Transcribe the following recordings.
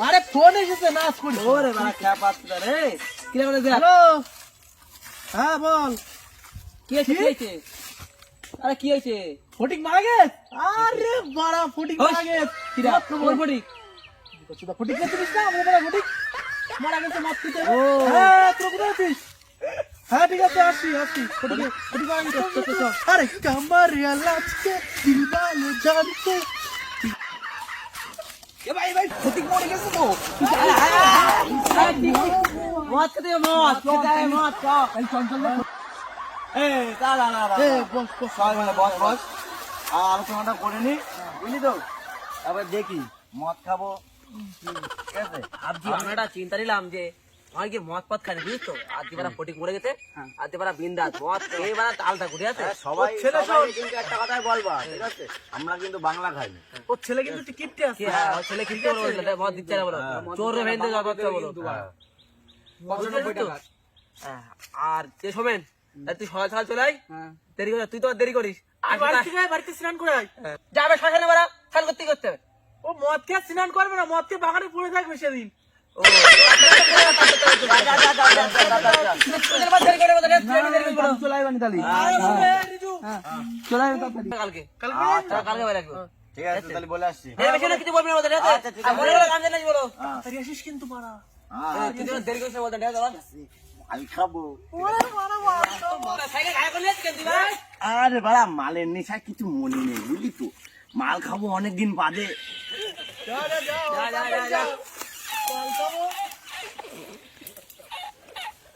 আরে ফোন এসেছে নাচ করি। ওরে বাড়া খেয়া পাচ্ছিল রে। কি রে বলে হ্যালো, হ্যাঁ বল। কি হয়েছে? আরে কি হয়েছে? ফটিক মারা গেছে। আরে বাড়া ফটিক মারা গেছে। কি রে? কোন ফটিক? ফটিক কে চিনিস না? আমাদের পাড়া ফটিক মারা গেছে মাছ খেতে। ও। হ্যাঁ তোর কোথায় আছিস? হ্যাঁ ঠিক আছে আসছি। ফটিক মারা গেছে। আরে কামারিয়া লাচকে দিল ভালো জানতে। এ ভাই ফটিক মরে গেছে তো। মদ খেতে মদ চল। এই চঞ্চল না। বস। বস আলোচনাটা করে নি, বুঝলি তো? তারপর দেখি মদ খাবো, ঠিক আছে? আমরা একটা চিন্তা নিলাম যে অনেকে মদ পথ খায় বুঝিস তো, আর দিবারা ফটিক মরে গেছে, আর দিবারা বিন্দাস মদ খেয়ে বারা তালটা ঘুরে আছে। সবাই ছেলে সবাই শোন। কিন্তু একটা কথাই বলবা, ঠিক আছে? আমরা কিন্তু বাংলা খাই না। ওর ছেলে কিন্তু টিকিটে আছে। ওর ছেলে কিনতে বলছিল মদ দিচ্ছে না বলো, চোর রে ভেন্দে যত বলো। হ্যাঁ, আর যে শোনেন তুই সকাল সকাল চলে আয়, দেরি করে তুই তো আর দেরি করিস। আর বাড়িতে স্নান করে আয়। যাবে শ্মশানে বারা স্নান করতে করতে হবে। ও মদ খেয়ে স্নান করবে না, মদ খেয়ে বাগানে পড়ে থাকবে সেদিন। ও তোদের বাদ দেরি করে বলো, দেরি করে বলো। চলাই বানি তালি। কালকে কালকে কালকে বেলা লাগবে। ঠিক আছে, তাহলে বলে আসছি। এর বেশি না কিছু বলবি না ওদের, ঠিক আছে? আচ্ছা, ঠিক আর আছে। মনে করে কান জানা বলো। তাড়াতাড়ি আসিস কিন্তু মারা। তুই তো দেরি করিস না বলতে, ঠিক আছে? আমি খাবো। সাইকেল গায়ে করলে কেন তুই ভাই? আরে বাড়া মালের নেশায় কিছু মনে নেই, বুঝলি তো? মাল খাবো অনেকদিন বাদে। যা যা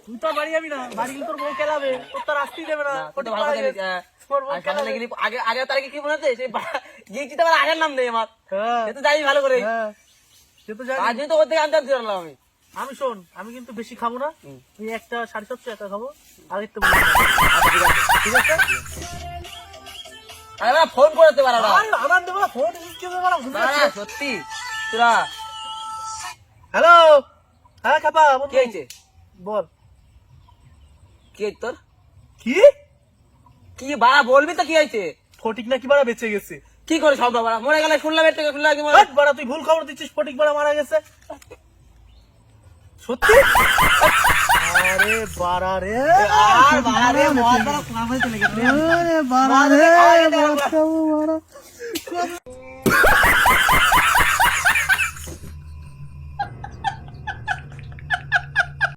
তুই তো বাড়ি যাবি না, বাড়ি গেলে তোর বউ খেলাবে, তোর তো আসতেই দেবে না। তুই তো ভালো করে দিস, তোর বউ আর সামনে খেলাবে। গেলি আগে তারিখে কি মনে আছে সেই গিয়েছি তো আমার আগের নাম নেই আমার, হ্যাঁ, সে তো জানি ভালো করে। হ্যাঁ, সে তো জানি। আজ তো ওর থেকে আনতে পারলাম আমি। আমি শোন, আমি কিন্তু বেশি খাবো না, তুই একটা 750 টাকা খাবো। আগের তো ঠিক আছে। আরে বাবা, ফোন করতে পারো না। আরে আদান দেবো না, ফোন দিচ্ছে দেবো না, ভুলে না, যাচ্ছিস। সত্যি তোরা হ্যালো, হ্যাঁ খাপা কি হয়েছে? বল। কি হয়েছে তোর? কি কি বাড়া বলবি তো কি হয়েছে? ফটিক নাকি বাড়া বেঁচে গেছে? কি করে সম্ভব বাড়া? মরে গেলে শুনলাম এর থেকে শুনলাম কি মরে? হাট বাড়া, তুই ভুল খবর দিচ্ছিস, ফটিক বাড়া মারা গেছে। সত্যি? আরে বাড়া রে, আর বাড়া রে, মদ বাড়া কোনায় চলে গেছে। আরে বাড়া রে, মদ খাবো বাড়া।